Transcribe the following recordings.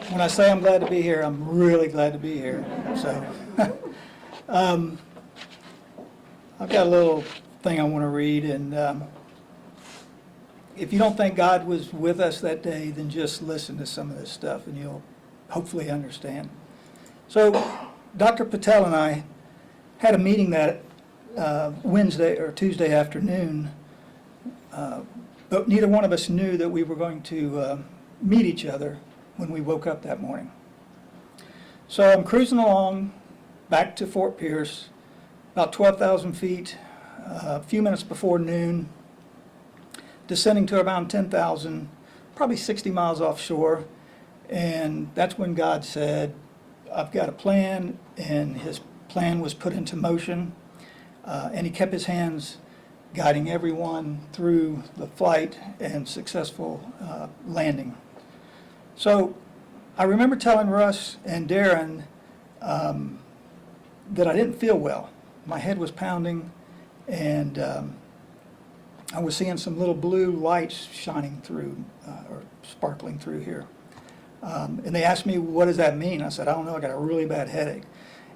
when I say I'm glad to be here, I'm really glad to be here. So, I've got a little thing I want to read, and if you don't think God was with us that day, then just listen to some of this stuff, and you'll hopefully understand. So, Dr. Patel and I had a meeting that Wednesday or Tuesday afternoon, but neither one of us knew that we were going to meet each other when we woke up that morning. So I'm cruising along back to Fort Pierce, about 12,000 feet, a few minutes before noon, descending to around 10,000, probably 60 miles offshore, and that's when God said, I've got a plan, and his plan was put into motion, and he kept his hands guiding everyone through the flight and successful landing. So I remember telling Russ and Darren that I didn't feel well. My head was pounding, and I was seeing some little blue lights shining through or sparkling through here. And they asked me, what does that mean? I said, I don't know, I got a really bad headache.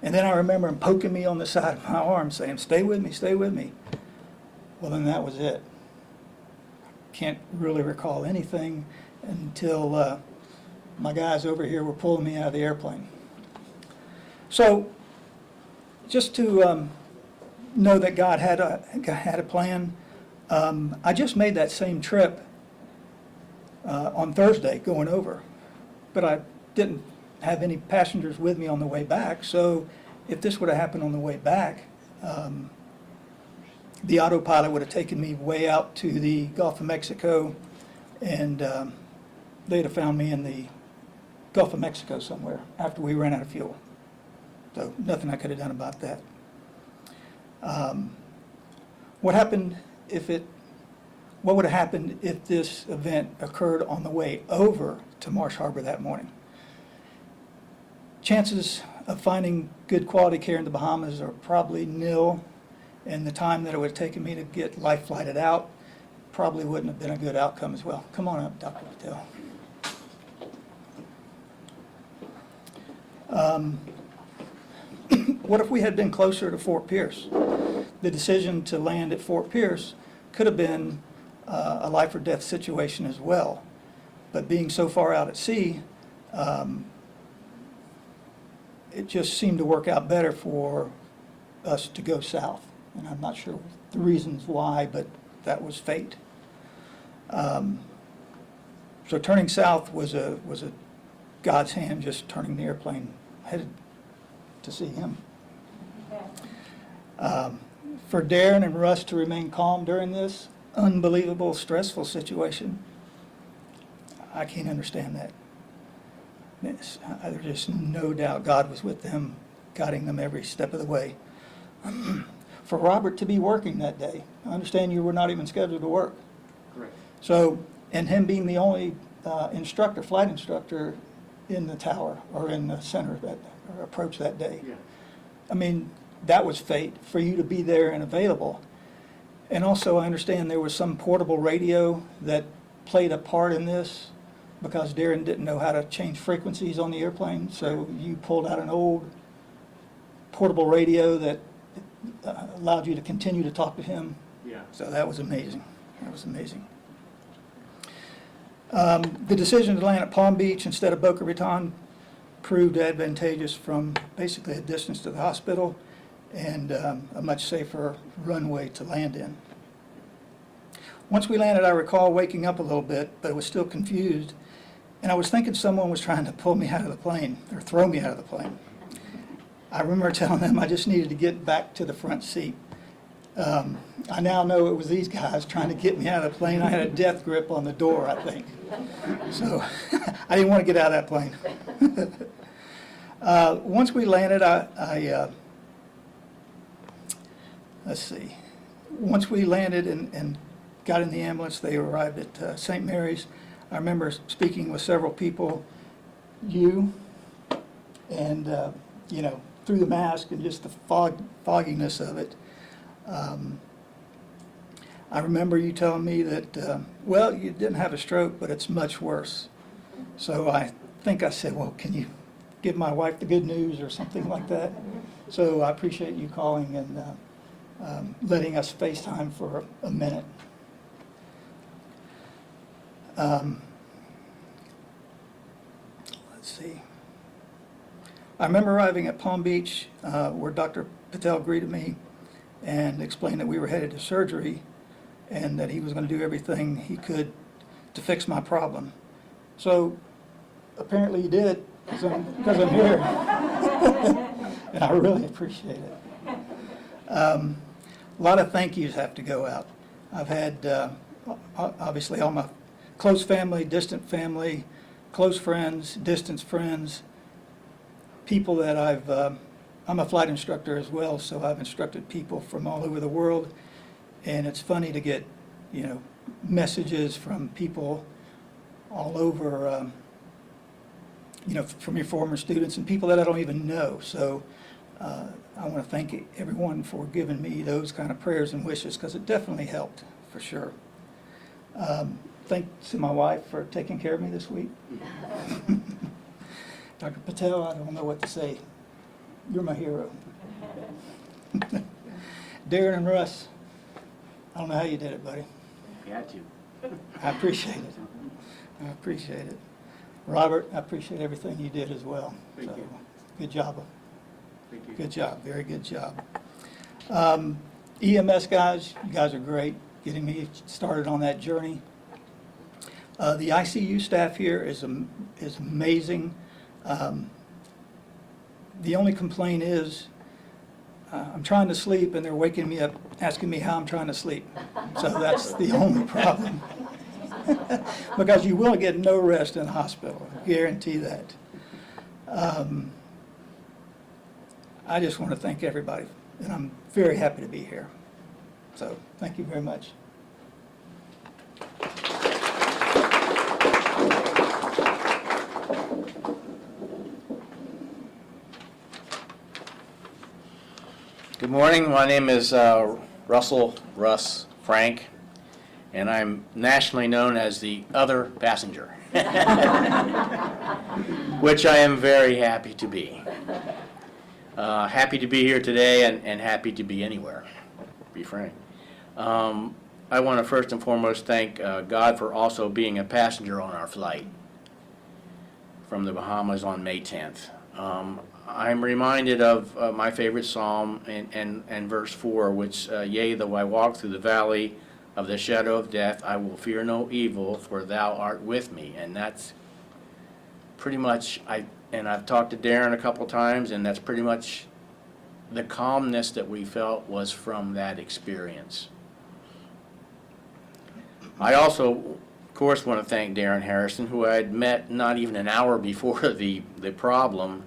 And then I remember him poking me on the side of my arm saying, stay with me, stay with me. Well, then that was it. Can't really recall anything until my guys over here were pulling me out of the airplane. So just to know that God had a plan, I just made that same trip on Thursday going over, but I didn't have any passengers with me on the way back, so if this would have happened on the way back, the autopilot would have taken me way out to the Gulf of Mexico, and they'd have found me in the Gulf of Mexico somewhere after we ran out of fuel. So nothing I could have done about that. What would have happened if this event occurred on the way over to Marsh Harbor that morning? Chances of finding good quality care in the Bahamas are probably nil, and the time that it would have taken me to get life flighted out probably wouldn't have been a good outcome as well. Come on up, Dr. Patel. What if we had been closer to Fort Pierce? The decision to land at Fort Pierce could have been a life or death situation as well. But being so far out at sea, it just seemed to work out better for us to go south. And I'm not sure the reasons why, but that was fate. So turning south was a God's hand, just turning the airplane headed to see him. For Darren and Russ to remain calm during this unbelievable, stressful situation, I can't understand that. There's just no doubt God was with them, guiding them every step of the way. For Robert to be working that day, I understand you were not even scheduled to work. Correct. So, and him being the only flight instructor in the tower or in the center that approach that day. Yeah. I mean, that was fate for you to be there and available. And also, I understand there was some portable radio that played a part in this because Darren didn't know how to change frequencies on the airplane. So you pulled out an old portable radio that allowed you to continue to talk to him. Yeah. So that was amazing. That was amazing. The decision to land at Palm Beach instead of Boca Raton proved advantageous from basically a distance to the hospital and a much safer runway to land in. Once we landed, I recall waking up a little bit, but I was still confused, and I was thinking someone was trying to pull me out of the plane or throw me out of the plane. I remember telling them I just needed to get back to the front seat. I now know it was these guys trying to get me out of the plane. I had a death grip on the door, I think. So I didn't want to get out of that plane. Once we landed, let's see. Once we landed and got in the ambulance, they arrived at St. Mary's. I remember speaking with several people, you, and through the mask and just the fogginess of it. I remember you telling me that, well, you didn't have a stroke, but it's much worse. So I think I said, well, can you give my wife the good news or something like that? So I appreciate you calling and letting us FaceTime for a minute. Let's see. I remember arriving at Palm Beach where Dr. Patel greeted me and explained that we were headed to surgery and that he was going to do everything he could to fix my problem. So apparently he did, because I'm here. And I really appreciate it. A lot of thank yous have to go out. I've had, obviously, all my close family, distant family, close friends, distant friends, people that I'm a flight instructor as well, so I've instructed people from all over the world. And it's funny to get, messages from people all over, from your former students and people that I don't even know. So I want to thank everyone for giving me those kind of prayers and wishes, because it definitely helped, for sure. Thanks to my wife for taking care of me this week. Dr. Patel, I don't know what to say. You're my hero. Darren and Russ, I don't know how you did it, buddy. You had to. I appreciate it. I appreciate it. Robert, I appreciate everything you did as well. Thank you. Good job. Thank you. Good job, very good job. EMS guys, you guys are great, getting me started on that journey. The ICU staff here is amazing. The only complaint is I'm trying to sleep and they're waking me up, asking me how I'm trying to sleep. So that's the only problem. Because you will get no rest in the hospital, I guarantee that. I just want to thank everybody, and I'm very happy to be here. So thank you very much. Good morning. My name is Russ Frank, and I'm nationally known as the other passenger, which I am very happy to be. Happy to be here today and happy to be anywhere, to be frank. I want to first and foremost thank God for also being a passenger on our flight from the Bahamas on May 10th. I'm reminded of my favorite psalm and verse 4, which, yea, though I walk through the valley of the shadow of death, I will fear no evil, for thou art with me. And that's pretty much, I've talked to Darren a couple times, and that's pretty much the calmness that we felt was from that experience. I also, of course, want to thank Darren Harrison, who I had met not even an hour before the problem.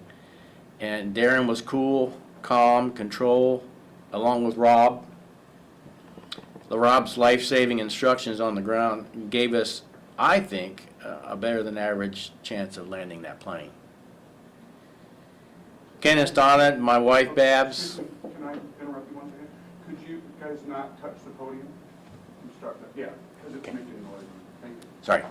And Darren was cool, calm, control, along with Rob. Rob's life-saving instructions on the ground gave us, I think, a better than average chance of landing that plane. Ken and Donna, my wife Babs. Can I interrupt you one second? Could you guys not touch the podium and start that? Yeah, because it's making noise. Thank you. Sorry.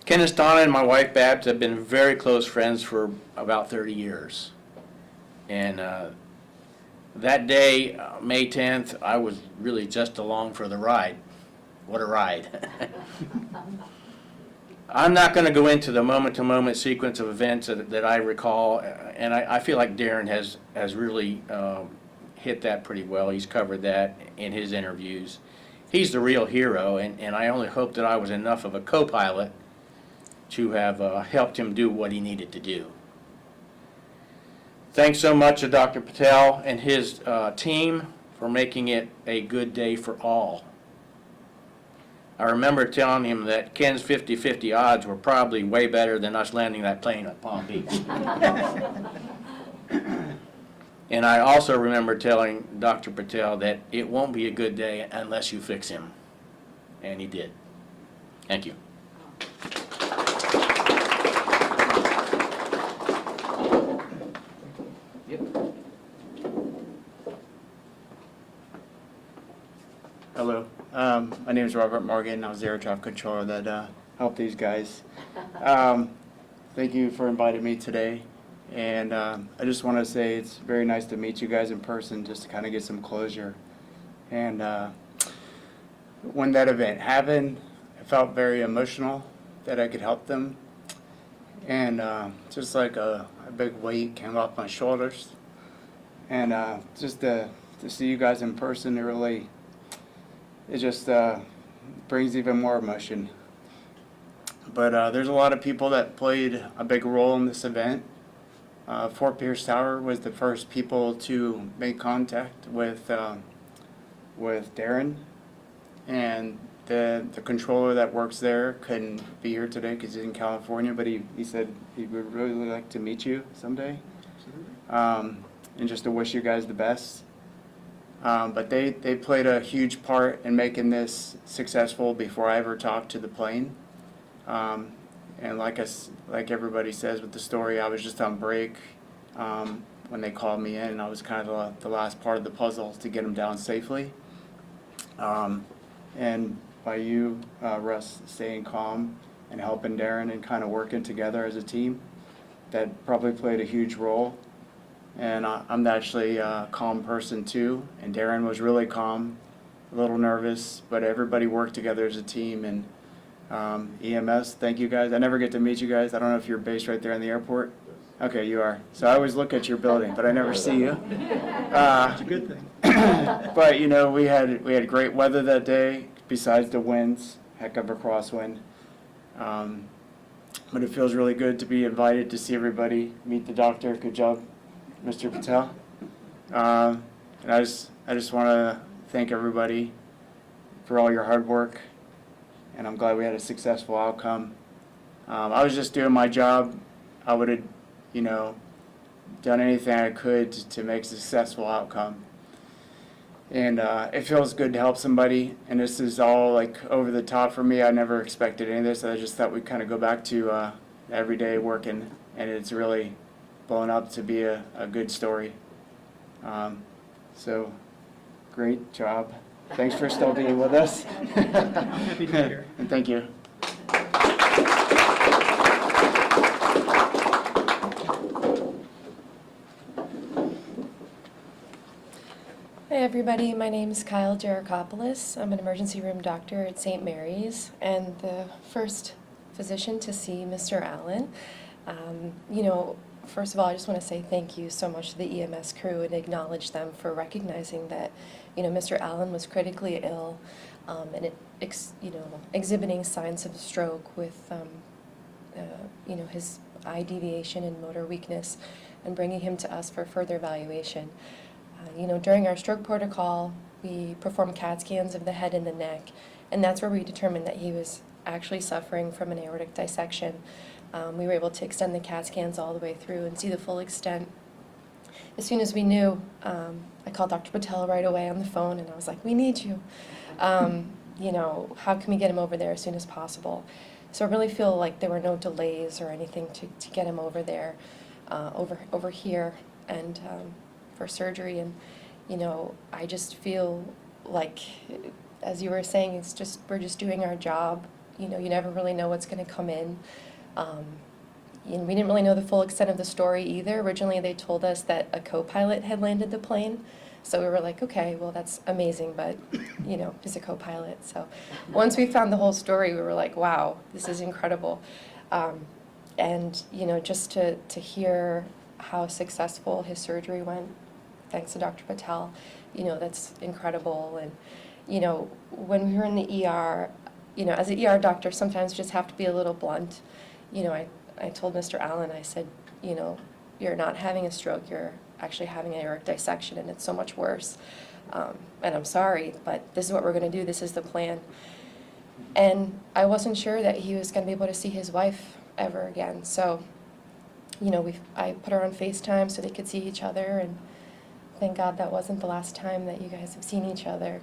Ken and Donna and my wife Babs have been very close friends for about 30 years. And that day, May 10th, I was really just along for the ride. What a ride. I'm not going to go into the moment-to-moment sequence of events that I recall, and I feel like Darren has really hit that pretty well. He's covered that in his interviews. He's the real hero, and I only hope that I was enough of a co-pilot to have helped him do what he needed to do. Thanks so much to Dr. Patel and his team for making it a good day for all. I remember telling him that Ken's 50-50 odds were probably way better than us landing that plane at Palm Beach. And I also remember telling Dr. Patel that it won't be a good day unless you fix him. And he did. Thank you. Hello, my name is Robert Morgan. I was the air traffic controller that helped these guys. Thank you for inviting me today. And I just want to say it's very nice to meet you guys in person, just to kind of get some closure. And when that event happened, I felt very emotional that I could help them. And just like a big weight came off my shoulders. And just to see you guys in person, it just brings even more emotion. But there's a lot of people that played a big role in this event. Fort Pierce Tower was the first people to make contact with Darren, and the controller that works there couldn't be here today because he's in California, but he said he would really like to meet you someday, and just to wish you guys the best. But they played a huge part in making this successful before I ever talked to the plane. And like everybody says with the story, I was just on break when they called me in, and I was kind of the last part of the puzzle to get them down safely. And by you, Russ, staying calm and helping Darren and kind of working together as a team, that probably played a huge role. And I'm actually a calm person too, and Darren was really calm, a little nervous, but everybody worked together as a team. And EMS, thank you guys. I never get to meet you guys. I don't know if you're based right there in the airport. Okay, you are. So I always look at your building, but I never see you. It's a good thing. But you know, we had great weather that day. Besides the winds, heck of a crosswind. But it feels really good to be invited to see everybody, meet the doctor. Good job, Mr. Patel. And I just want to thank everybody for all your hard work, and I'm glad we had a successful outcome. I was just doing my job. I would have, done anything I could to make a successful outcome. And it feels good to help somebody, and this is all like over the top for me. I never expected any of this. I just thought we'd kind of go back to everyday working, and it's really blown up to be a good story. So, great job. Thanks for still being with us. Happy to be here. And thank you. Hi everybody, my name is Kyle Jarakopoulos. I'm an emergency room doctor at St. Mary's and the first physician to see Mr. Allen. First of all, I just want to say thank you so much to the EMS crew and acknowledge them for recognizing that, Mr. Allen was critically ill and exhibiting signs of stroke with, his eye deviation and motor weakness, and bringing him to us for further evaluation. During our stroke protocol, we performed CAT scans of the head and the neck, and that's where we determined that he was actually suffering from an aortic dissection. We were able to extend the CAT scans all the way through and see the full extent. As soon as we knew, I called Dr. Patel right away on the phone, and I was like, we need you. How can we get him over there as soon as possible? So I really feel like there were no delays or anything to get him over there, over here, and for surgery. And I just feel like, as you were saying, we're just doing our job. You never really know what's going to come in. And we didn't really know the full extent of the story either. Originally they told us that a co-pilot had landed the plane, so we were like, okay, well that's amazing, but he's a co-pilot. So once we found the whole story, we were like, wow, this is incredible. And just to hear how successful his surgery went, thanks to Dr. Patel, that's incredible. And when we were in the ER, as an ER doctor, sometimes you just have to be a little blunt. I told Mr. Allen, I said, you're not having a stroke, you're actually having an aortic dissection, and it's so much worse. And I'm sorry, but this is what we're going to do, this is the plan. And I wasn't sure that he was going to be able to see his wife ever again. So, I put her on FaceTime so they could see each other, and thank God that wasn't the last time that you guys have seen each other.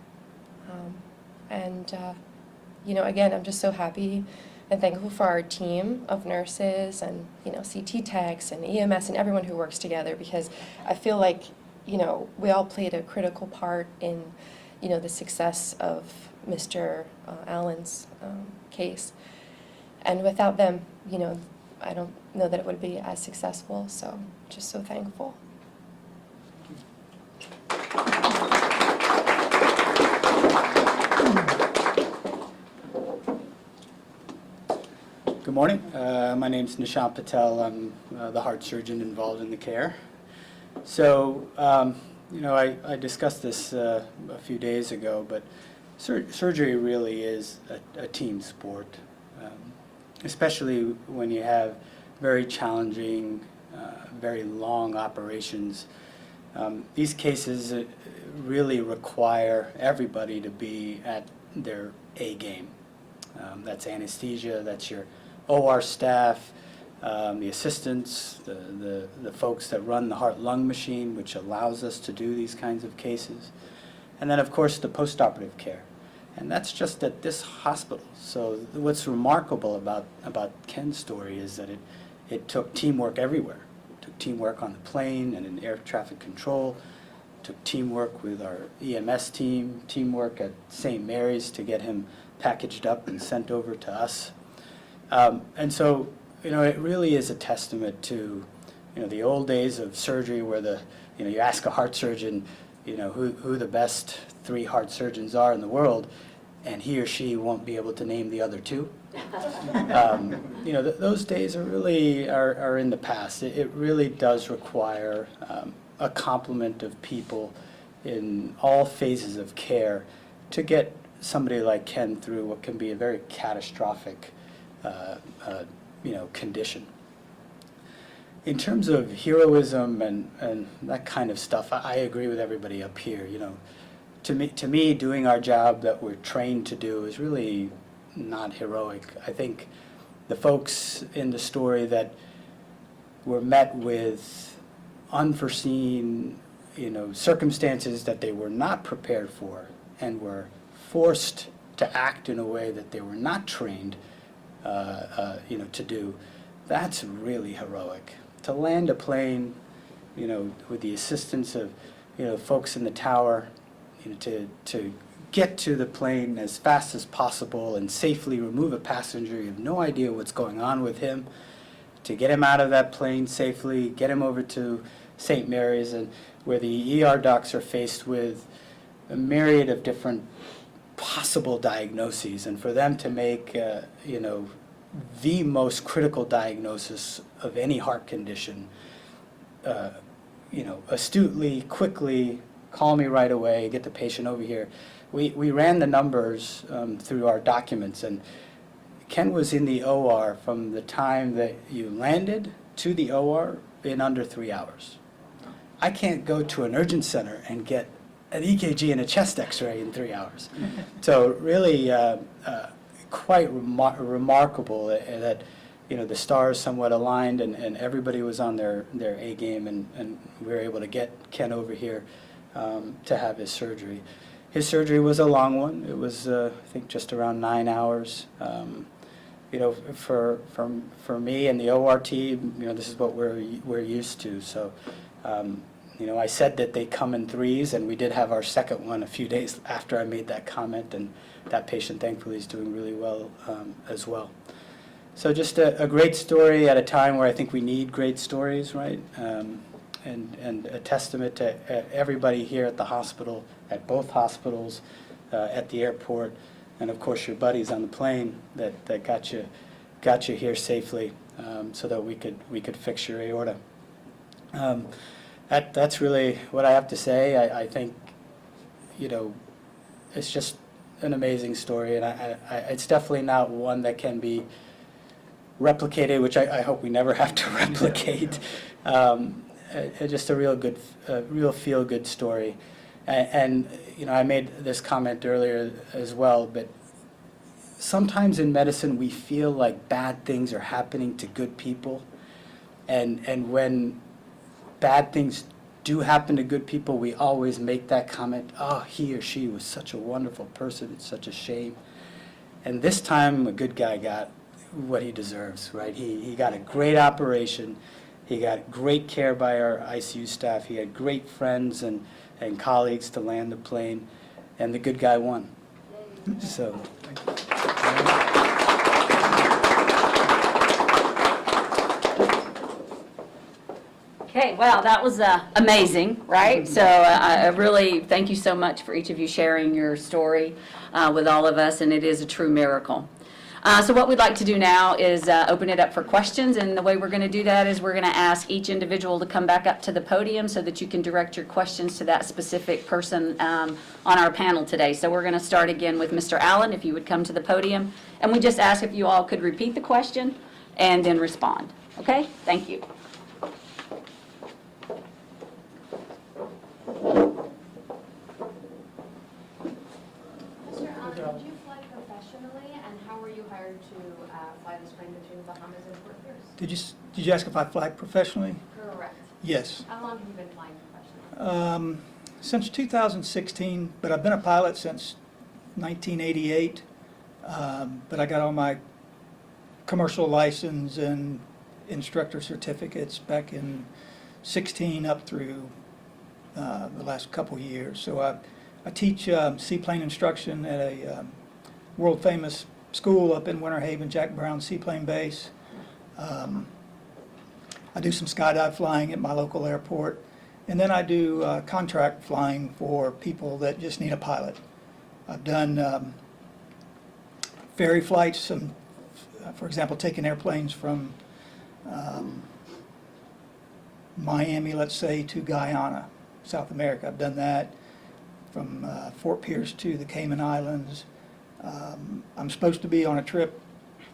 Again, I'm just so happy and thankful for our team of nurses and, CT techs and EMS and everyone who works together, because I feel like, we all played a critical part in, the success of Mr. Allen's case. And without them, I don't know that it would be as successful, so just so thankful. Good morning. My name's Nishan Patel. I'm the heart surgeon involved in the care. So, I discussed this a few days ago, but surgery really is a team sport, especially when you have very challenging, very long operations. These cases really require everybody to be at their A game. That's anesthesia, that's your OR staff, the assistants, the folks that run the heart-lung machine, which allows us to do these kinds of cases. And then, of course, the postoperative care. And that's just at this hospital. So what's remarkable about Ken's story is that it took teamwork everywhere. It took teamwork on the plane and in air traffic control. It took teamwork with our EMS team, teamwork at St. Mary's to get him packaged up and sent over to us. And so, it really is a testament to, the old days of surgery where you ask a heart surgeon, who the best 3 heart surgeons are in the world, and he or she won't be able to name the other 2. Those days are in the past. It really does require a complement of people in all phases of care to get somebody like Ken through what can be a very catastrophic condition. In terms of heroism and that kind of stuff, I agree with everybody up here. To me, doing our job that we're trained to do is really not heroic. I think the folks in the story that were met with unforeseen, circumstances that they were not prepared for and were forced to act in a way that they were not trained to do, that's really heroic. To land a plane, with the assistance of, folks in the tower, to get to the plane as fast as possible and safely remove a passenger, you have no idea what's going on with him, to get him out of that plane safely, get him over to St. Mary's, and where the ER docs are faced with a myriad of different possible diagnoses, and for them to make the most critical diagnosis of any heart condition, astutely, quickly, call me right away, get the patient over here. We ran the numbers through our documents, and Ken was in the OR from the time that you landed to the OR in under 3 hours. I can't go to an urgent center and get an EKG and a chest x-ray in 3 hours. So really quite remarkable that the stars somewhat aligned and everybody was on their A game, and we were able to get Ken over here to have his surgery. His surgery was a long one. It was I think just around 9 hours. For me and the OR team, this is what we're used to. So I said that they come in 3s, and we did have our second one a few days after I made that comment, and that patient thankfully is doing really well as well. So just a great story at a time where I think we need great stories, right? And a testament to everybody here at the hospital, at both hospitals, at the airport, and of course your buddies on the plane that got you here safely, so that we could fix your aorta. That's really what I have to say. I think it's just an amazing story, and it's definitely not one that can be replicated, which I hope we never have to replicate. Just a real feel-good story. And I made this comment earlier as well, but sometimes in medicine we feel like bad things are happening to good people, and when bad things do happen to good people, we always make that comment, oh, he or she was such a wonderful person, it's such a shame. And this time a good guy got what he deserves, right? He got a great operation, he got great care by our ICU staff, he had great friends and colleagues to land the plane, and the good guy won. So, Okay, wow, that was amazing, right? So I really thank you so much for each of you sharing your story with all of us, and it is a true miracle. So what we'd like to do now is open it up for questions, and the way we're going to do that is we're going to ask each individual to come back up to the podium so that you can direct your questions to that specific person on our panel today. So we're going to start again with Mr. Allen, if you would come to the podium, and we just ask if you all could repeat the question and then respond. Okay? Thank you. Mr. Allen, did you fly professionally, and how were you hired to fly this plane between the Bahamas and Fort Pierce? Did you ask if I fly professionally? Correct. Yes. How long have you been flying professionally? Since 2016, but I've been a pilot since 1988. But I got all my commercial license and instructor certificates back in 16 up through the last couple years. So I teach seaplane instruction at a world famous school up in Winter Haven, Jack Brown Seaplane Base. I do some skydive flying at my local airport, and then I do contract flying for people that just need a pilot. I've done ferry flights, for example, taking airplanes from Miami, let's say, to Guyana, South America. I've done that from Fort Pierce to the Cayman Islands. I'm supposed to be on a trip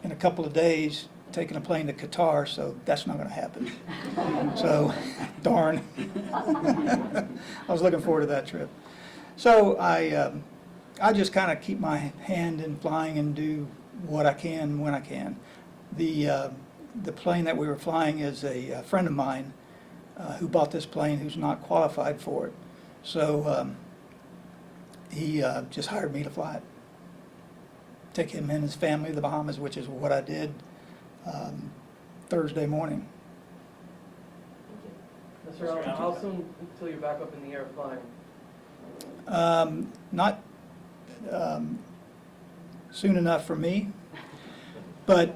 in a couple of days, taking a plane to Qatar, so that's not going to happen. So, darn. I was looking forward to that trip. So I just kind of keep my hand in flying and do what I can when I can. The plane that we were flying is a friend of mine who bought this plane who's not qualified for it. So he just hired me to fly it. Take him and his family to the Bahamas, which is what I did Thursday morning. Mr. Allen, how soon until you're back up in the air flying? Not soon enough for me, but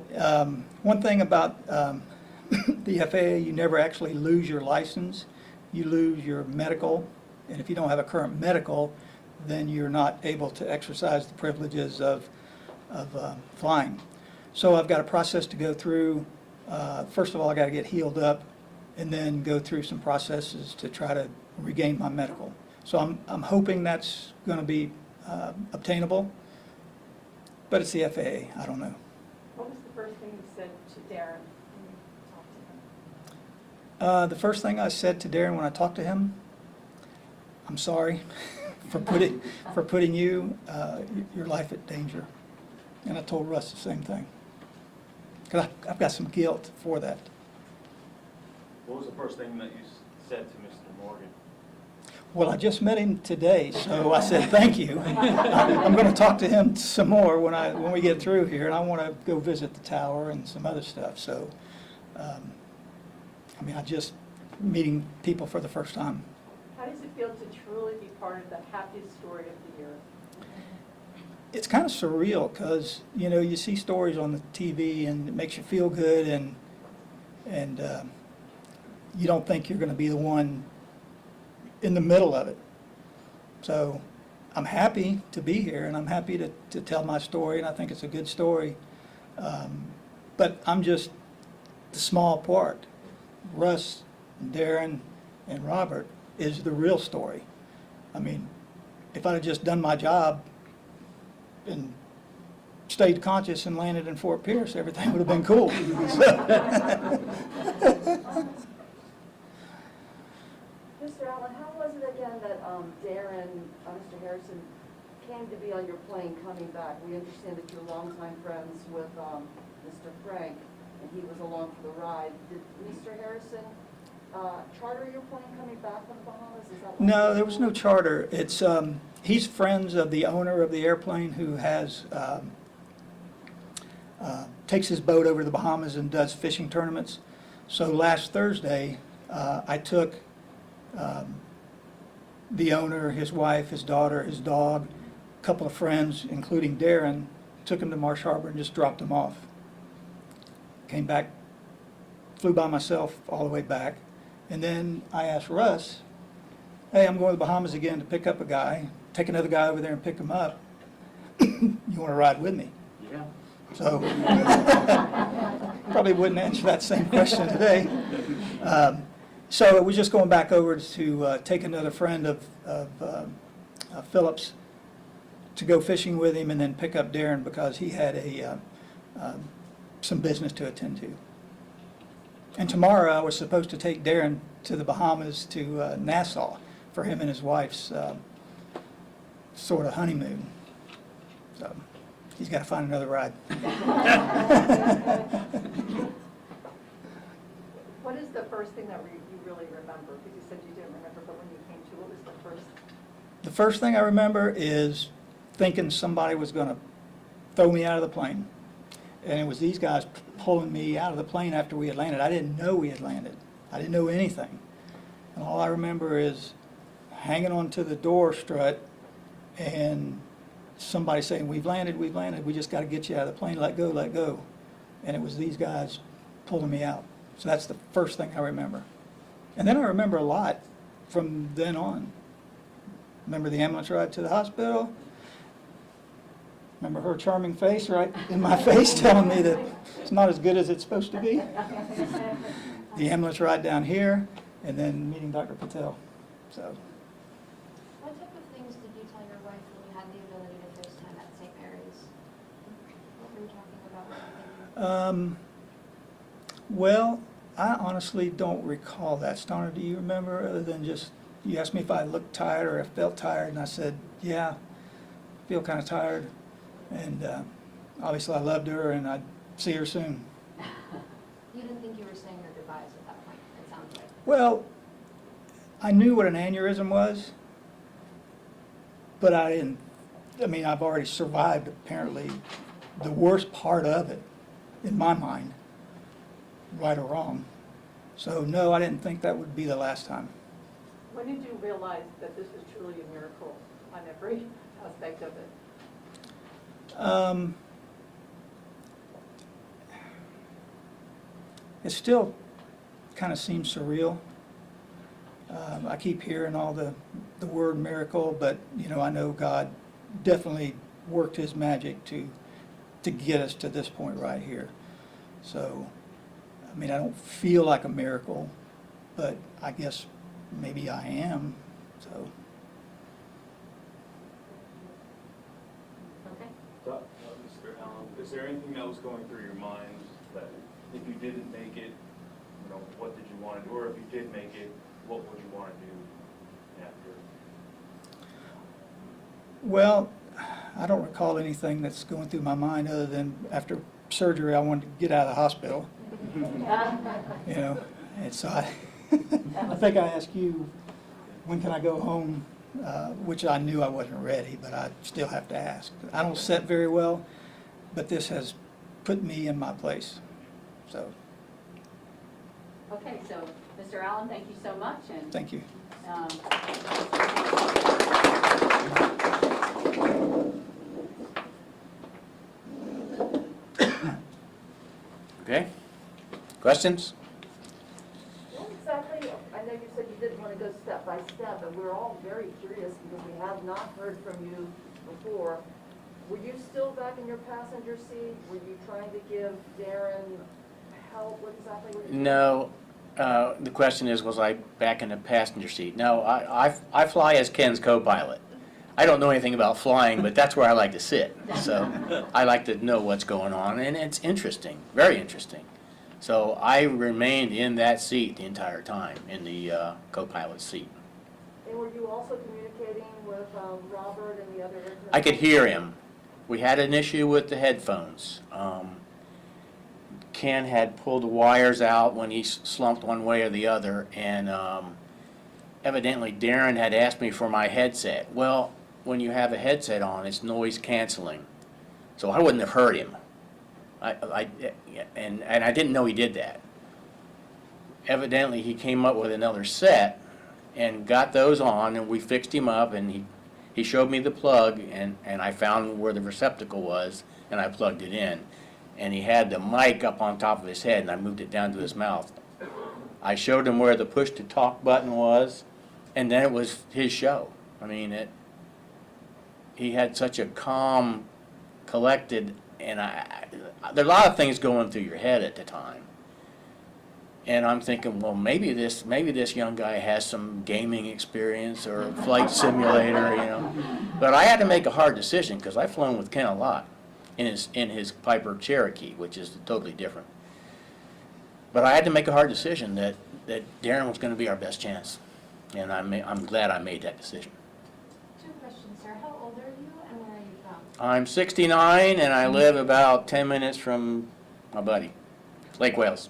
one thing about the FAA, you never actually lose your license. You lose your medical, and if you don't have a current medical, then you're not able to exercise the privileges of flying. So I've got a process to go through. First of all, I got to get healed up, and then go through some processes to try to regain my medical. So I'm hoping that's going to be obtainable, but it's the FAA. I don't know. What was the first thing you said to Darren when you talked to him? The first thing I said to Darren when I talked to him, I'm sorry for putting you, your life at danger. And I told Russ the same thing. Because I've got some guilt for that. What was the first thing that you said to Mr. Morgan? Well, I just met him today, so I said thank you. I'm going to talk to him some more when we get through here, and I want to go visit the tower and some other stuff. So, I mean, I just meeting people for the first time. How does it feel to truly be part of the happiest story of the year? It's kind of surreal because, you know, you see stories on the TV and it makes you feel good, and you don't think you're going to be the one in the middle of it. So I'm happy to be here, and I'm happy to tell my story, and I think it's a good story. But I'm just the small part. Russ, and Darren, and Robert is the real story. I mean, if I'd have just done my job and stayed conscious and landed in Fort Pierce, everything would have been cool. Mr. Allen, how was it again that Darren, Mr. Harrison, came to be on your plane coming back? We understand that you're longtime friends with Mr. Frank, and he was along for the ride. Did Mr. Harrison charter your plane coming back from the Bahamas? Is that No, there was no charter. It's he's friends of the owner of the airplane who has takes his boat over to the Bahamas and does fishing tournaments. So last Thursday, I took the owner, his wife, his daughter, his dog, a couple of friends, including Darren, took him to Marsh Harbor and just dropped him off. Came back, flew by myself all the way back, And then I asked Russ, hey, I'm going to the Bahamas again to pick up a guy, take another guy over there and pick him up. You want to ride with me? Yeah. So, probably wouldn't answer that same question today. So it was just going back over to take another friend of Philip's to go fishing with him and then pick up Darren because he had some business to attend to. And tomorrow I was supposed to take Darren to the Bahamas to Nassau for him and his wife's sort of honeymoon. So he's got to find another ride. What is the first thing that you really remember? Because you said you didn't remember, but when you came to, what was the first? The first thing I remember is thinking somebody was going to throw me out of the plane. And it was these guys pulling me out of the plane after we had landed. I didn't know we had landed. I didn't know anything. And all I remember is hanging onto the door strut and somebody saying, we've landed, we just got to get you out of the plane, let go, let go. And it was these guys pulling me out. So that's the first thing I remember. And then I remember a lot from then on. Remember the ambulance ride to the hospital? Remember her charming face right in my face telling me that it's not as good as it's supposed to be? The ambulance ride down here, and then meeting Dr. Patel. So, What type of things did you tell your wife when you had the ability to FaceTime at St. Mary's? What were you talking about? well, I honestly don't recall that. Stoner, do you remember, other than just, you asked me if I looked tired or I felt tired, and I said, yeah, I feel kind of tired. And obviously I loved her, and I'd see her soon. You didn't think you were saying your goodbyes at that point, it sounds like. Well, I knew what an aneurysm was, but I didn't, I mean, I've already survived, apparently, the worst part of it, in my mind, right or wrong. So, no, I didn't think that would be the last time. When did you realize that this was truly a miracle on every aspect of it? It still kind of seems surreal. I keep hearing all the word miracle, but, you know, I know God definitely worked his magic to get us to this point right here. So, I mean, I don't feel like a miracle, but I guess maybe I am, so. Okay. Mr. Allen, is there anything that was going through your mind that if you didn't make it, you know, what did you want to do? Or if you did make it, what would you want to do after? Well, I don't recall anything that's going through my mind other than after surgery I wanted to get out of the hospital. You know, and so I think I asked you, when can I go home, which I knew I wasn't ready, but I still have to ask. I don't sit very well, but this has put me in my place, so. Okay, so, Mr. Allen, thank you so much, and Thank you. Okay? Questions? What exactly, I know you said you didn't want to go step by step, and we're all very curious because we have not heard from you before. Were you still back in your passenger seat? Were you trying to give Darren help? What exactly were you doing? No. The question is, was I back in the passenger seat? No, I fly as Ken's co-pilot. I don't know anything about flying, but that's where I like to sit. So I like to know what's going on, and it's interesting, very interesting. So I remained in that seat the entire time, in the co-pilot seat. And were you also communicating with Robert and the other aircraft? I could hear him. We had an issue with the headphones. Ken had pulled the wires out when he slumped one way or the other, and evidently Darren had asked me for my headset. Well, when you have a headset on, it's noise canceling, so I wouldn't have heard him. And I didn't know he did that. Evidently, he came up with another set and got those on, and we fixed him up, and he showed me the plug, and I found where the receptacle was, and I plugged it in. And he had the mic up on top of his head, and I moved it down to his mouth. I showed him where the push-to-talk button was, and then it was his show. I mean, he had such a calm, collected, and there are a lot of things going through your head at the time. And I'm thinking, well, maybe this young guy has some gaming experience or a flight simulator, you know. But I had to make a hard decision because I've flown with Ken a lot in his Piper Cherokee, which is totally different. But I had to make a hard decision that Darren was going to be our best chance, and I'm glad I made that decision. 2 questions, sir. How old are you and where are you from? I'm 69 and I live about 10 minutes from my buddy, Lake Wales.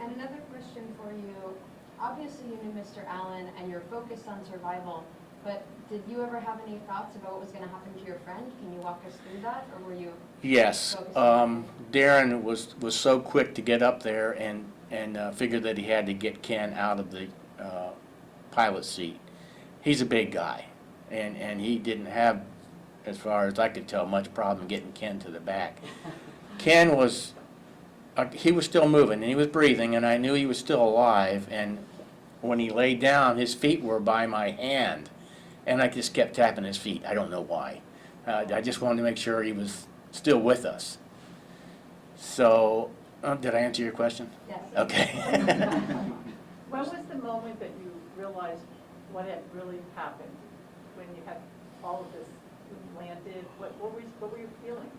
And another question for you. Obviously, you knew Mr. Allen and you're focused on survival, but did you ever have any thoughts about what was going to happen to your friend? Can you walk us through that, or were you? Yes, focused on Darren was so quick to get up there and figured that he had to get Ken out of the pilot seat. He's a big guy, and he didn't have, as far as I could tell, much problem getting Ken to the back. Ken was, he was still moving, and he was breathing, and I knew he was still alive, and when he laid down, his feet were by my hand, and I just kept tapping his feet. I don't know why. I just wanted to make sure he was still with us. So, did I answer your question? Yes. Okay. When was the moment that you realized what had really happened? When you had all of this landed, what were your feelings?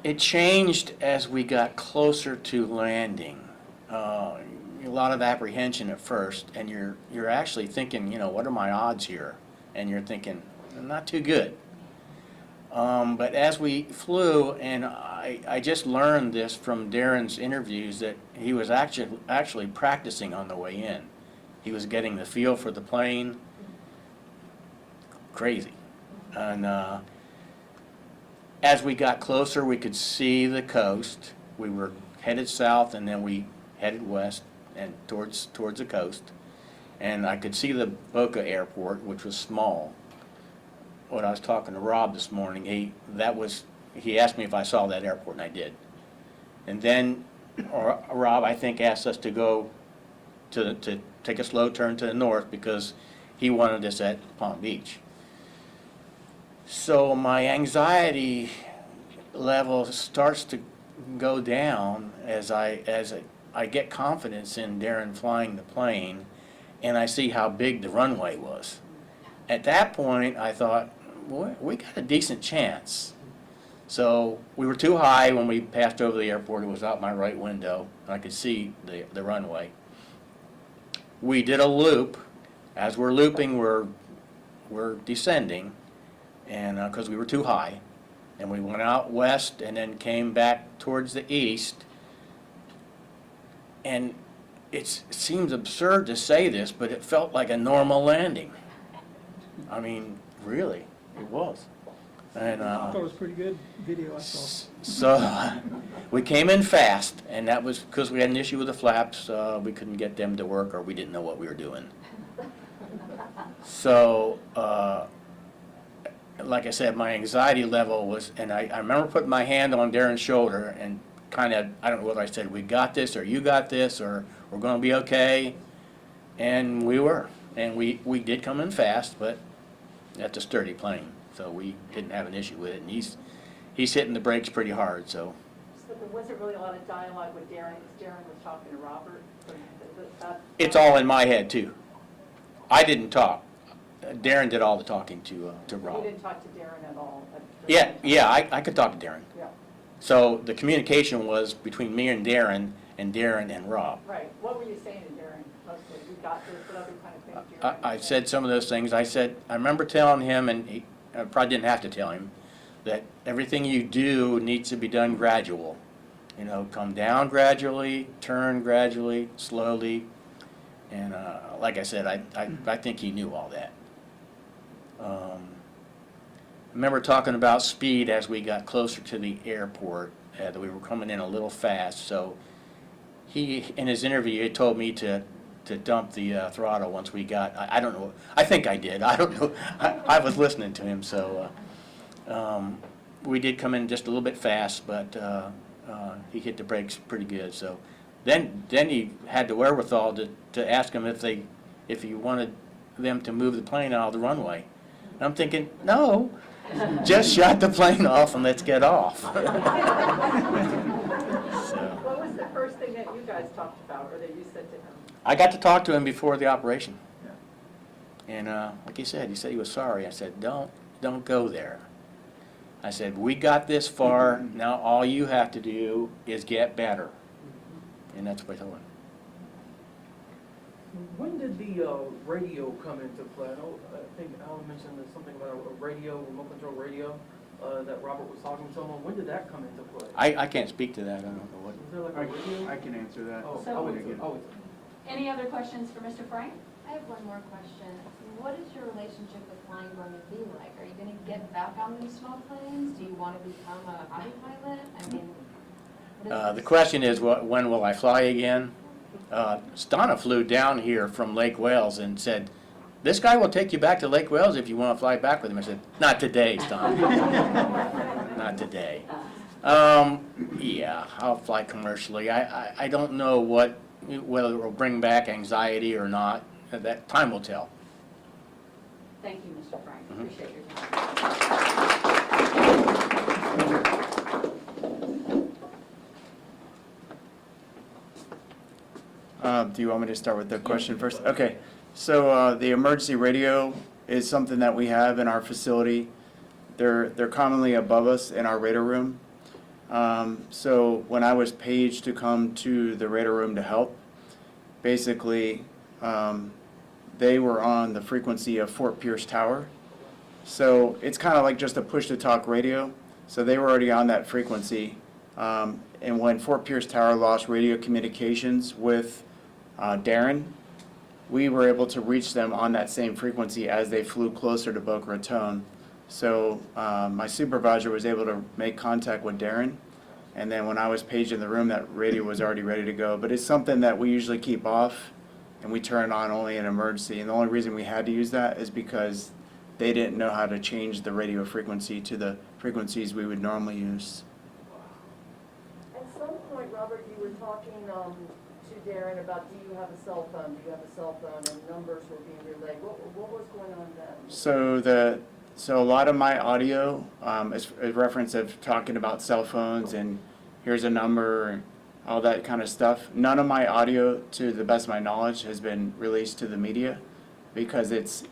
It changed as we got closer to landing. A lot of apprehension at first, and you're actually thinking, you know, what are my odds here? And you're thinking, not too good. But as we flew, and I just learned this from Darren's interviews, that he was actually practicing on the way in. He was getting the feel for the plane. Crazy. And as we got closer, we could see the coast. We were headed south, and then we headed west and towards the coast. And I could see the Boca Airport, which was small. When I was talking to Rob this morning, he asked me if I saw that airport, and I did. And then Rob, I think, asked us to go to take a slow turn to the north because he wanted us at Palm Beach. So my anxiety level starts to go down as I get confidence in Darren flying the plane, and I see how big the runway was. At that point, I thought, boy, we got a decent chance. So we were too high when we passed over the airport. It was out my right window, and I could see the runway. We did a loop. As we're looping, we're descending, and because we were too high, and we went out west and then came back towards the east. And it seems absurd to say this, but it felt like a normal landing. I mean, really, it was. And I thought it was pretty good video I saw. so we came in fast, and that was because we had an issue with the flaps. We couldn't get them to work, or we didn't know what we were doing. So, like I said, my anxiety level was, and I remember putting my hand on Darren's shoulder and kind of, I don't know whether I said, we got this, or you got this, or we're going to be okay. And we were. And we did come in fast, but that's a sturdy plane, so we didn't have an issue with it. And he's hitting the brakes pretty hard, so. So there wasn't really a lot of dialogue with Darren, because Darren was talking to Robert. It's all in my head, too. I didn't talk. Darren did all the talking to Rob. You didn't talk to Darren at all? Yeah, I could talk to Darren. Yeah. So the communication was between me and Darren and Rob. Right. What were you saying to Darren mostly? We got this, what other kind of things Darren I said some of those things. I remember telling him, and I probably didn't have to tell him, that everything you do needs to be done gradual. You know, come down gradually, turn gradually, slowly. And like I said, I think he knew all that. I remember talking about speed as we got closer to the airport, that we were coming in a little fast. So he, in his interview, he told me to dump the throttle once we got, I don't know, I think I did. I don't know. I was listening to him. So we did come in just a little bit fast, but he hit the brakes pretty good. So Then he had the wherewithal to ask him if he wanted them to move the plane out of the runway. And I'm thinking, no, just shut the plane off and let's get off. What was the first thing that you guys talked about or that you said to him? I got to talk to him before the operation. And like he said he was sorry. I said, don't go there. I said, we got this far, now all you have to do is get better. And that's what I told him. When did the radio come into play? I think Alan mentioned there's something about a radio, remote control radio, that Robert was talking to someone. When did that come into play? I can't speak to that, I don't know what. Was there like a radio? I can answer that. Oh, So- I'll wait till- I'll wait. Any other questions for Mr. Frank? I have one more question. What is your relationship with flying going to be like? Are you going to get back on these small planes? Do you want to become a hobby pilot? I mean, what is The this? question is, when will I fly again? Stana flew down here from Lake Wales and said, this guy will take you back to Lake Wales if you want to fly back with him. I said, not today, Stana. Not today. Yeah, I'll fly commercially. I don't know whether it will bring back anxiety or not. That time will tell. Thank you, Mr. Frank. Mhm. Appreciate your time. Do you want me to start with the question first? Okay, so the emergency radio is something that we have in our facility. They're commonly above us in our radar room. So when I was paged to come to the radar room to help, basically they were on the frequency of Fort Pierce Tower. So it's kind of like just a push-to-talk radio. So they were already on that frequency. And when Fort Pierce Tower lost radio communications with Darren, we were able to reach them on that same frequency as they flew closer to Boca Raton. So my supervisor was able to make contact with Darren, and then when I was paged in the room, that radio was already ready to go. But it's something that we usually keep off, and we turn it on only in emergency. And the only reason we had to use that is because they didn't know how to change the radio frequency to the frequencies we would normally use. At some point, Robert, you were talking to Darren about, do you have a cell phone? Do you have a cell phone? And numbers were being relayed. What was going on then? So a lot of my audio is a reference of talking about cell phones and here's a number and all that kind of stuff. None of my audio, to the best of my knowledge, has been released to the media because it's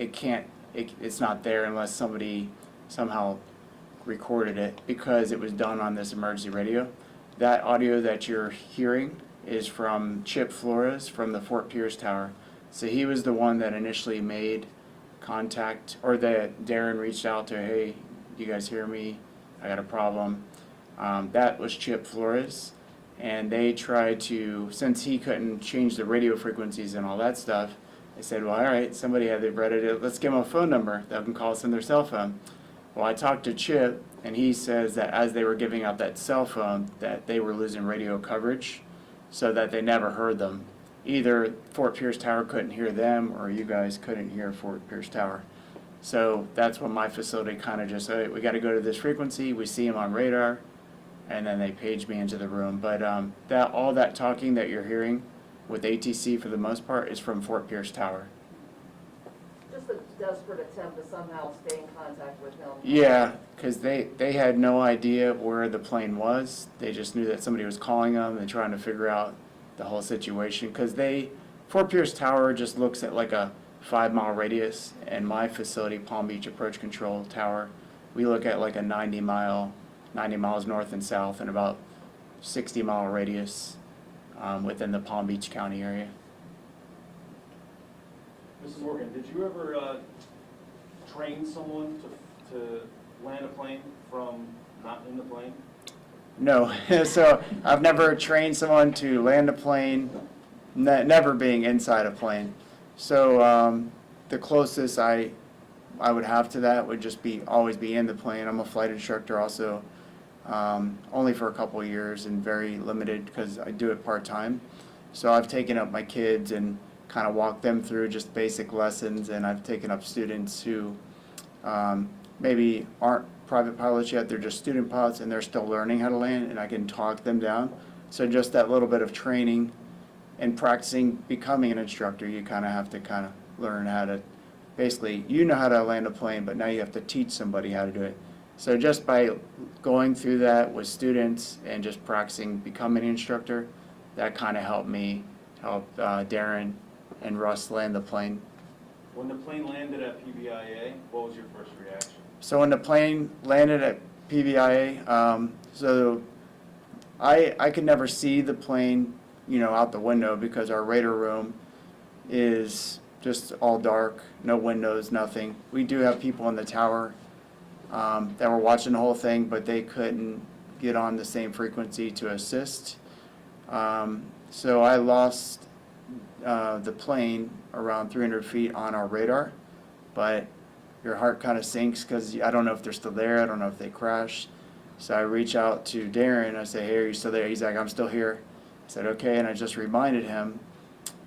not there unless somebody somehow recorded it because it was done on this emergency radio. That audio that you're hearing is from Chip Flores from the Fort Pierce Tower. So he was the one that initially made contact, or that Darren reached out to, hey, you guys hear me? I got a problem. That was Chip Flores. And they tried to, since he couldn't change the radio frequencies and all that stuff, they said, well, all right, somebody had the ready to, let's give them a phone number that can call us on their cell phone. Well, I talked to Chip, and he says that as they were giving out that cell phone, that they were losing radio coverage, so that they never heard them. Either Fort Pierce Tower couldn't hear them, or you guys couldn't hear Fort Pierce Tower. So that's when my facility kind of just said, we got to go to this frequency, we see them on radar, and then they page me into the room. But all that talking that you're hearing with ATC for the most part is from Fort Pierce Tower. Just a desperate attempt to somehow stay in contact with him. Yeah, because they had no idea where the plane was. They just knew that somebody was calling them and trying to figure out the whole situation. Because Fort Pierce Tower just looks at like a 5-mile radius, and my facility, Palm Beach Approach Control Tower, we look at like a 90 miles north and south, and about 60-mile radius within the Palm Beach County area. Mrs. Morgan, did you ever train someone to land a plane from not in the plane? No, so I've never trained someone to land a plane, never being inside a plane. So the closest I would have to that would just always be in the plane. I'm a flight instructor also, only for a couple of years and very limited because I do it part-time. So I've taken up my kids and kind of walked them through just basic lessons, and I've taken up students who maybe aren't private pilots yet, they're just student pilots and they're still learning how to land, and I can talk them down. So just that little bit of training and practicing becoming an instructor, you kind of have to kind of learn how to, basically, you know how to land a plane, but now you have to teach somebody how to do it. So just by going through that with students and just practicing becoming an instructor, that kind of helped me, help Darren and Russ land the plane. When the plane landed at PBIA, what was your first reaction? So when the plane landed at PBIA, so I could never see the plane, out the window because our radar room is just all dark, no windows, nothing. We do have people in the tower that were watching the whole thing, but they couldn't get on the same frequency to assist. So I lost the plane around 300 feet on our radar, but your heart kind of sinks because I don't know if they're still there. I don't know if they crashed. So I reach out to Darren. I say, hey, are you still there? He's like, I'm still here. I said, okay. And I just reminded him,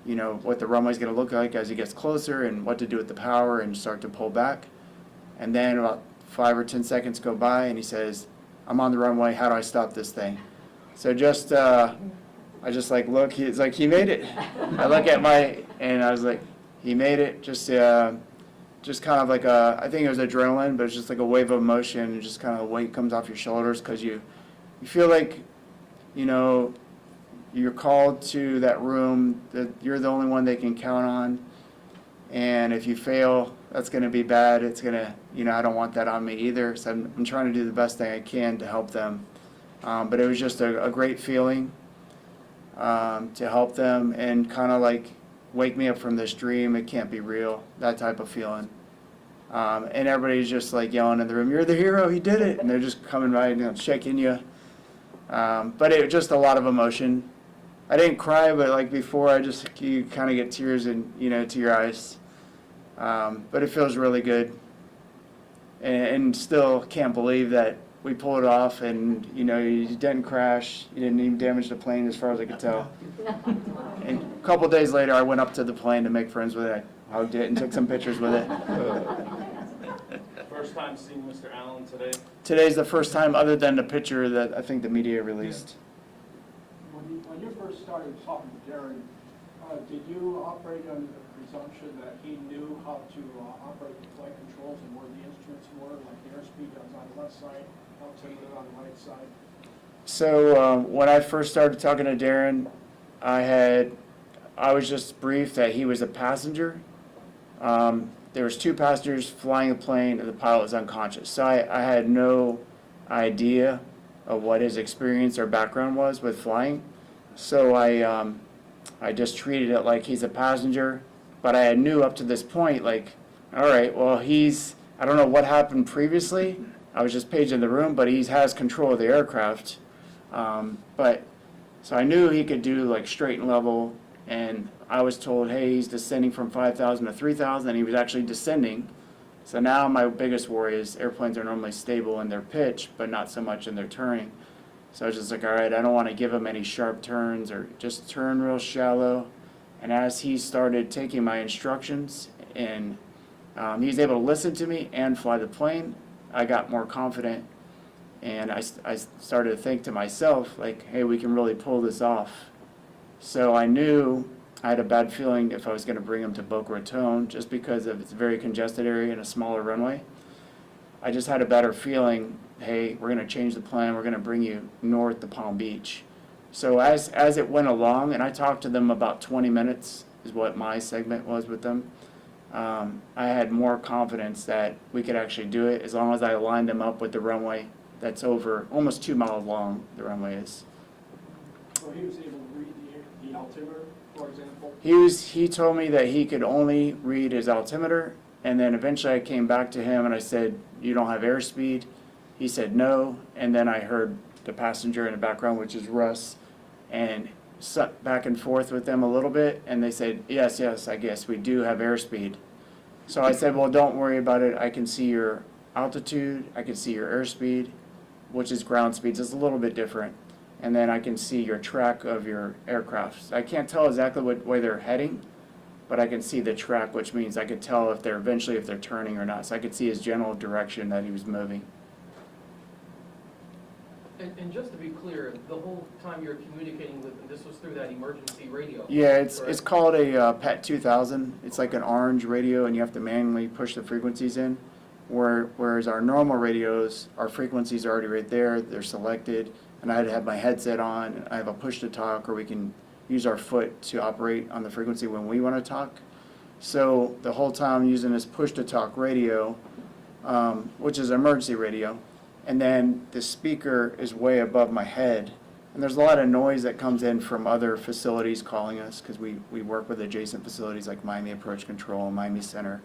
what the runway's going to look like as he gets closer and what to do with the power and start to pull back. And then about 5 or 10 seconds go by and he says, I'm on the runway. How do I stop this thing? So just, I just look, he's like, he made it. I look at and I was like, he made it. Just kind of like I think it was adrenaline, but it's just like a wave of emotion, and just kind of a weight comes off your shoulders because you feel like, you're called to that room, that you're the only one they can count on, and if you fail, that's going to be bad. It's going to, I don't want that on me either, so I'm trying to do the best thing I can to help them. But it was just a great feeling to help them and kind of wake me up from this dream, it can't be real, that type of feeling. And everybody's just yelling in the room, you're the hero, he did it, and they're just coming by and shaking you. But it was just a lot of emotion. I didn't cry, but before, you kind of get tears to your eyes. But it feels really good. And still can't believe that we pulled it off, and you didn't crash, you didn't even damage the plane as far as I could tell. And a couple days later, I went up to the plane to make friends with it. I hugged it and took some pictures with it. First time seeing Mr. Allen today? Today's the first time, other than the picture that I think the media released. When you first started talking to Darren, did you operate on the presumption that he knew how to operate the flight controls and where the instruments were, like the airspeed was on the left side, altimeter on the right side? So when I first started talking to Darren, I was just briefed that he was a passenger. There was 2 passengers flying the plane, and the pilot was unconscious. So I had no idea of what his experience or background was with flying. So I just treated it like he's a passenger. But I knew up to this point, all right, well, I don't know what happened previously. I was just paging the room, but he has control of the aircraft. So I knew he could do straight and level, and I was told, hey, he's descending from 5,000 to 3,000, and he was actually descending. So now my biggest worry is airplanes are normally stable in their pitch, but not so much in their turning. So I was just all right, I don't want to give him any sharp turns, or just turn real shallow. And as he started taking my instructions, and he was able to listen to me and fly the plane, I got more confident. And I started to think to myself, hey, we can really pull this off. So I knew I had a bad feeling if I was going to bring him to Boca Raton, just because of it's a very congested area and a smaller runway. I just had a better feeling, hey, we're going to change the plan, we're going to bring you north to Palm Beach. So as it went along, and I talked to them about 20 minutes, is what my segment was with them, I had more confidence that we could actually do it as long as I aligned them up with the runway. That's over almost 2 miles long, the runway is. So he was able to read the altimeter, for example? He told me that he could only read his altimeter, and then eventually I came back to him and I said, you don't have airspeed? He said no, and then I heard the passenger in the background, which is Russ, and back and forth with them a little bit, and they said, yes, I guess we do have airspeed. So I said, well, don't worry about it. I can see your altitude, I can see your airspeed, which is ground speeds. It's a little bit different. And then I can see your track of your aircraft. I can't tell exactly what way they're heading, but I can see the track, which means I could tell if they're turning or not. So I could see his general direction that he was moving. And just to be clear, the whole time you're communicating with them, this was through that emergency radio? Yeah, it's correct? called a PET 2000. It's like an orange radio, and you have to manually push the frequencies in. Whereas our normal radios, our frequencies are already right there. They're selected, and I had to have my headset on. And I have a push to talk, or we can use our foot to operate on the frequency when we want to talk. So the whole time I'm using this push to talk radio, which is an emergency radio, and then the speaker is way above my head. And there's a lot of noise that comes in from other facilities calling us, because we work with adjacent facilities like Miami Approach Control, Miami Center.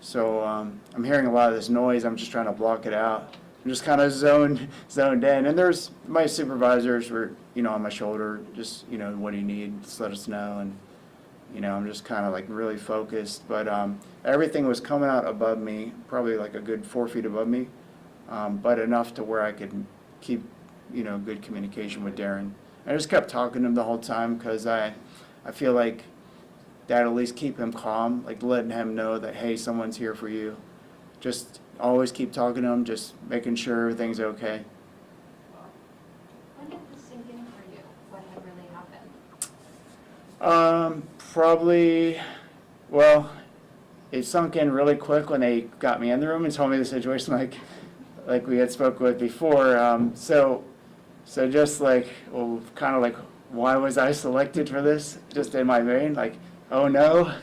So I'm hearing a lot of this noise. I'm just trying to block it out. I'm just kind of zoned in. And there's my supervisors were, on my shoulder, just, what do you need? Just let us know. And, I'm just kind of like really focused. But everything was coming out above me, probably like a good 4 feet above me, but enough to where I could keep, good communication with Darren. I just kept talking to him the whole time, because I feel like that at least keep him calm, like letting him know that, hey, someone's here for you. Just always keep talking to him, just making sure everything's okay. When did this sink in for you? What had really happened? Probably, well, it sunk in really quick when they got me in the room and told me the situation like we had spoke with before. So just like, well, kind of like, why was I selected for this? Just in my brain, like, oh no.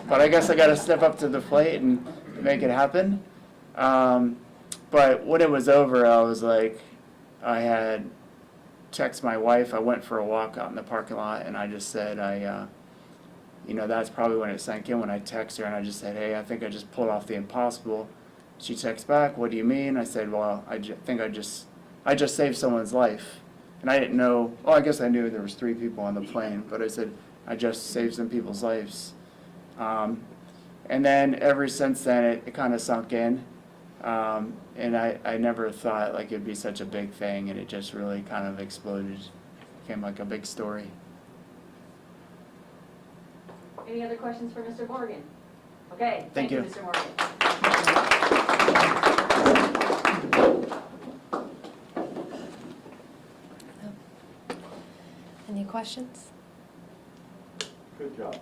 But I guess I got to step up to the plate and make it happen. But when it was over, I was like, I had texted my wife. I went for a walk out in the parking lot, and I just said, that's probably when it sank in, when I texted her, and I just said, hey, I think I just pulled off the impossible. She texts back, what do you mean? I said, well, I think I just saved someone's life. And I didn't know, well, I guess I knew there was 3 people on the plane, but I said, I just saved some people's lives. And then ever since then, it kind of sunk in. And I never thought like it'd be such a big thing, and it just really kind of exploded. Became like a big story. Any other questions for Mr. Morgan? Okay, Thank you. Mr. Morgan. Any questions? Good job.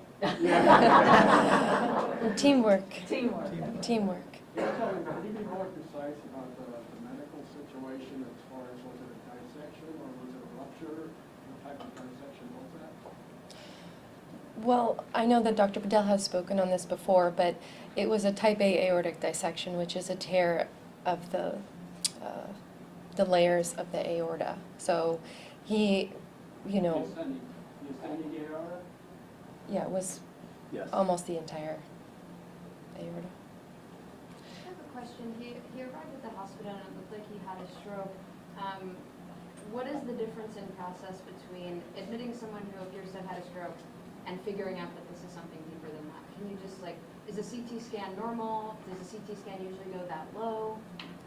Teamwork. Teamwork. Teamwork. Can you tell me, can you be more precise about the medical situation as far as, was it a dissection or was it a rupture? What type of dissection was that? Well, I know that Dr. Patel has spoken on this before, but it was a type A aortic dissection, which is a tear of the layers of the aorta. So he, The ascending aorta? yeah, it was Yes. almost the entire aorta. I have a question. He arrived at the hospital and it looked like he had a stroke. What is the difference in process between admitting someone who appears to have had a stroke and figuring out that this is something deeper than that? Can you just is a CT scan normal? Does a CT scan usually go that low?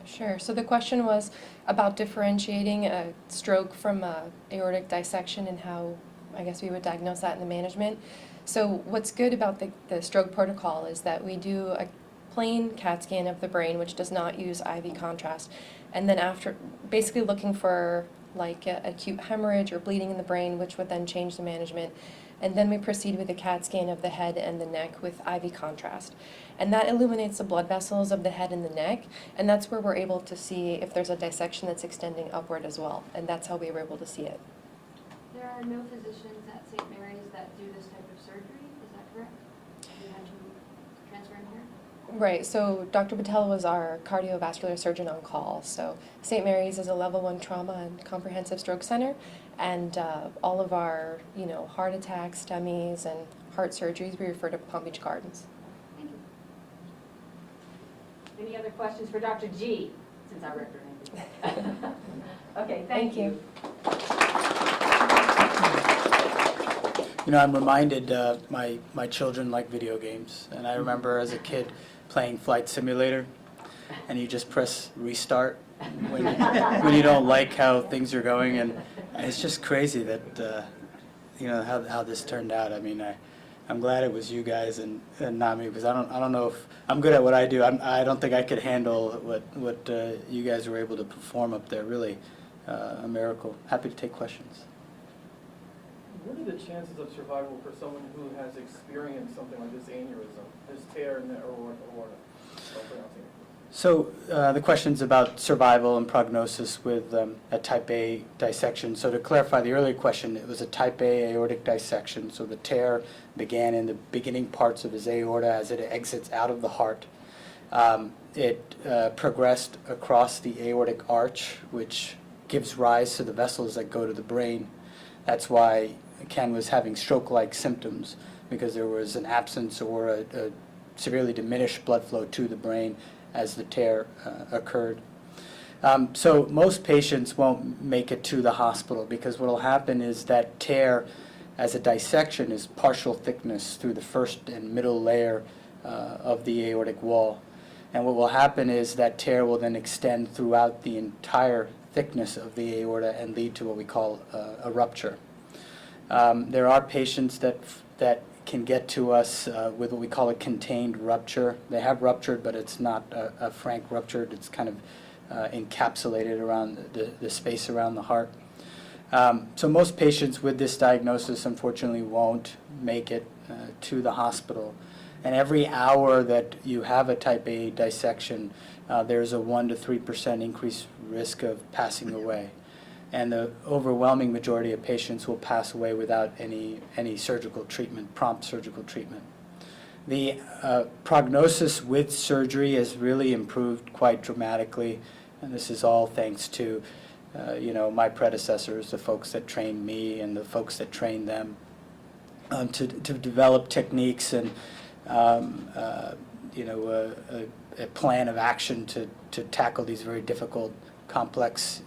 Sure. So the question was about differentiating a stroke from a aortic dissection and how, I guess, we would diagnose that in the management. So what's good about the stroke protocol is that we do a plain CAT scan of the brain, which does not use IV contrast, and then after, basically looking for like acute hemorrhage or bleeding in the brain, which would then change the management. And then we proceed with a CAT scan of the head and the neck with IV contrast. And that illuminates the blood vessels of the head and the neck, and that's where we're able to see if there's a dissection that's extending upward as well, and that's how we were able to see it. There are no physicians at St. Mary's that do this type of surgery, is that correct? You had to transfer in here? Right, so Dr. Patel was our cardiovascular surgeon on call. So St. Mary's is a level 1 trauma and comprehensive stroke center, and all of our, heart attacks, STEMIs, and heart surgeries, we refer to Palm Beach Gardens. Thank you. Any other questions for Dr. G, since I read her name? Okay, thank you. I'm reminded my children like video games, and I remember as a kid playing Flight Simulator, and you just press restart when you don't like how things are going, and it's just crazy that how this turned out. I mean, I'm glad it was you guys and not me, because I don't know if I'm good at what I do. I don't think I could handle what you guys were able to perform up there. Really, a miracle. Happy to take questions. What are the chances of survival for someone who has experienced something like this aneurysm, this tear in the aorta? I'm pronouncing it. So the question's about survival and prognosis with a type A dissection. So to clarify the earlier question, it was a type A aortic dissection. So the tear began in the beginning parts of his aorta as it exits out of the heart. It progressed across the aortic arch, which gives rise to the vessels that go to the brain. That's why Ken was having stroke-like symptoms, because there was an absence or a severely diminished blood flow to the brain as the tear occurred. So most patients won't make it to the hospital, because what will happen is that tear as a dissection is partial thickness through the first and middle layer of the aortic wall. And what will happen is that tear will then extend throughout the entire thickness of the aorta and lead to what we call a rupture. There are patients that can get to us with what we call a contained rupture. They have ruptured, but it's not a frank rupture. It's kind of encapsulated around the space around the heart. So most patients with this diagnosis, unfortunately, won't make it to the hospital. And every hour that you have a type A dissection, there's a 1 to 3% increased risk of passing away. And the overwhelming majority of patients will pass away without any surgical treatment, prompt surgical treatment. The prognosis with surgery has really improved quite dramatically, and this is all thanks to my predecessors, the folks that trained me and the folks that trained them, to develop techniques and a plan of action to tackle these very difficult, complex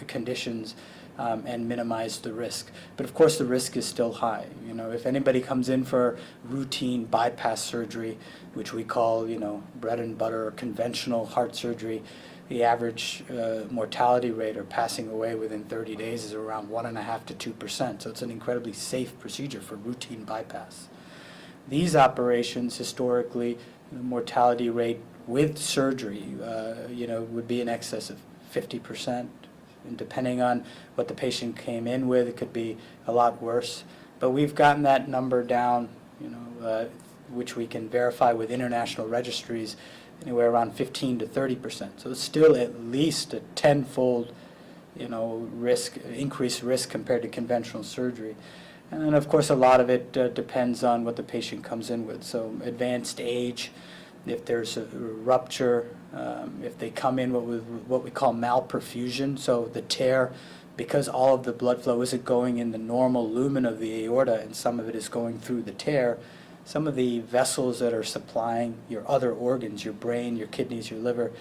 conditions and minimize the risk. But of course the risk is still high. If anybody comes in for routine bypass surgery, which we call bread and butter or conventional heart surgery, the average mortality rate or passing away within 30 days is around 1.5% to 2%. So it's an incredibly safe procedure for routine bypass. These operations, historically, the mortality rate with surgery, would be in excess of 50%. And depending on what the patient came in with, it could be a lot worse. But we've gotten that number down, which we can verify with international registries, anywhere around 15 to 30%. So it's still at least a tenfold, increased risk compared to conventional surgery. And then, of course, a lot of it depends on what the patient comes in with. So advanced age, if there's a rupture, if they come in with what we call malperfusion, so the tear, because all of the blood flow isn't going in the normal lumen of the aorta and some of it is going through the tear, some of the vessels that are supplying your other organs, your brain, your kidneys, your liver,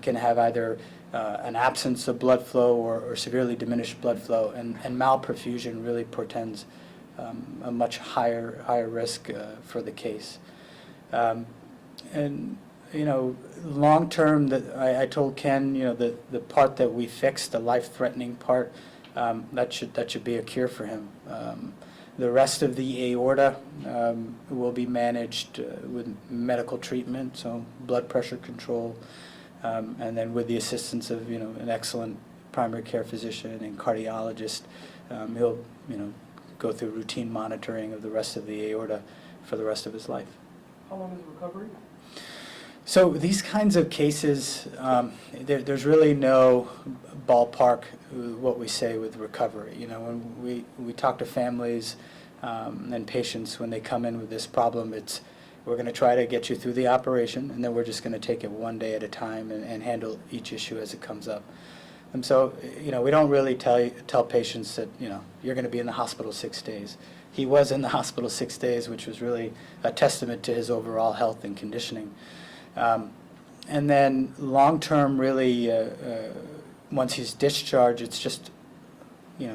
can have either an absence of blood flow or severely diminished blood flow, and malperfusion really portends a much higher risk for the case. Long term, I told Ken, the part that we fixed, the life-threatening part, that should be a cure for him. The rest of the aorta will be managed with medical treatment, so blood pressure control, and then with the assistance of an excellent primary care physician and cardiologist, he'll go through routine monitoring of the rest of the aorta for the rest of his life. How long is recovery? So these kinds of cases, there's really no ballpark what we say with recovery. When we talk to families and patients when they come in with this problem, we're going to try to get you through the operation, and then we're just going to take it one day at a time and handle each issue as it comes up. And so, we don't really tell patients that, you're going to be in the hospital 6 days. He was in the hospital 6 days, which was really a testament to his overall health and conditioning. And then long-term, really, once he's discharged, it's just,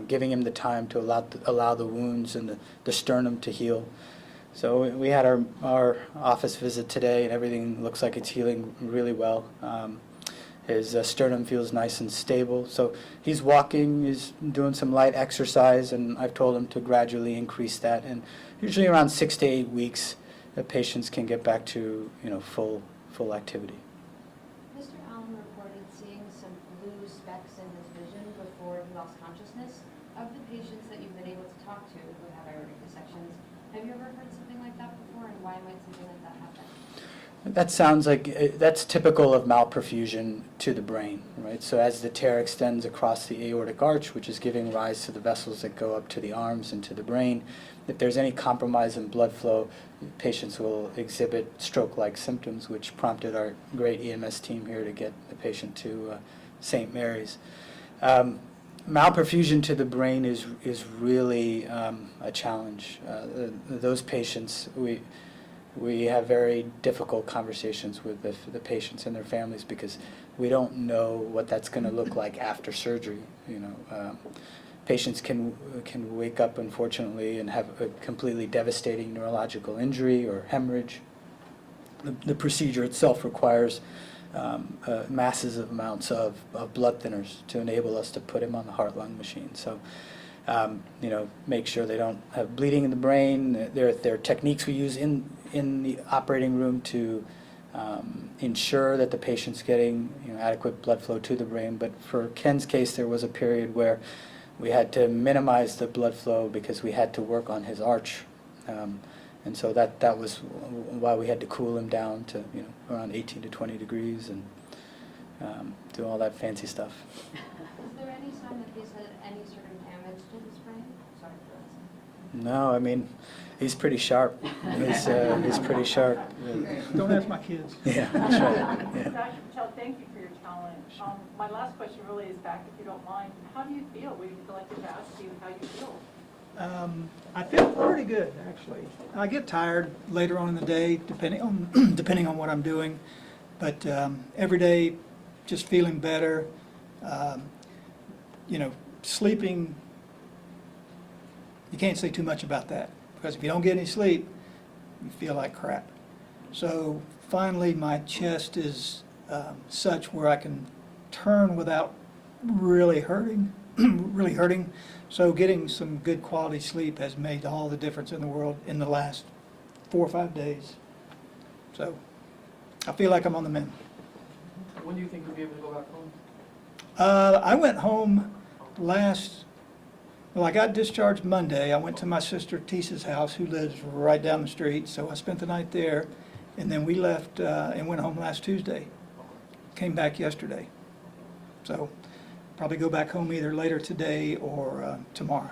giving him the time to allow the wounds and the sternum to heal. So we had our office visit today, and everything looks like it's healing really well. His sternum feels nice and stable. So he's walking, he's doing some light exercise, and I've told him to gradually increase that. And usually around 6 to 8 weeks, the patients can get back to, full activity. Mr. Allen reported seeing some blue specks in his vision you ever heard something like that before, and why might something like that happen? That sounds like, that's typical of malperfusion to the brain, right? So as the tear extends across the aortic arch, which is giving rise to the vessels that go up to the arms and to the brain, if there's any compromise in blood flow, patients will exhibit stroke-like symptoms, which prompted our great EMS team here to get the patient to St. Mary's. Malperfusion to the brain is really a challenge. Those patients, we have very difficult conversations with the patients and their families because we don't know what that's going to look like after surgery. You know, patients can wake up, unfortunately, and have a completely devastating neurological injury or hemorrhage. The procedure itself requires massive amounts of blood thinners to enable us to put him on the heart-lung machine. So, you know, make sure they don't have bleeding in the brain. There are techniques we use in the operating room to ensure that the patient's getting, you know, adequate blood flow to the brain. But for Ken's case, there was a period where we had to minimize the blood flow because we had to work on his arch. And so that was why we had to cool him down to, you know, around 18 to 20 degrees and do all that fancy stuff. Is there any sign that he's had any sort of damage to his brain? Sorry for that. No, I mean, he's pretty sharp. He's pretty sharp. Don't ask my kids. Yeah, that's right. Yeah. Dr. Patel, thank you for your challenge. My last question really is back, if you don't mind. How do you feel? We've collected to ask you how you feel. I feel pretty good, actually. I get tired later on in the day, depending on what I'm doing, but every day, just feeling better. You know, sleeping. You can't say too much about that because if you don't get any sleep, you feel like crap. So finally, my chest is such where I can turn without really hurting, really hurting. So getting some good quality sleep has made all the difference in the world in the last 4 or 5 days. So I feel like I'm on the mend. When do you think you'll be able to go back home? I went home well, I got discharged Monday. I went to my sister Tisa's house, who lives right down the street, so I spent the night there. And then we left and went home last Tuesday. Came back yesterday. So probably go back home either later today or tomorrow.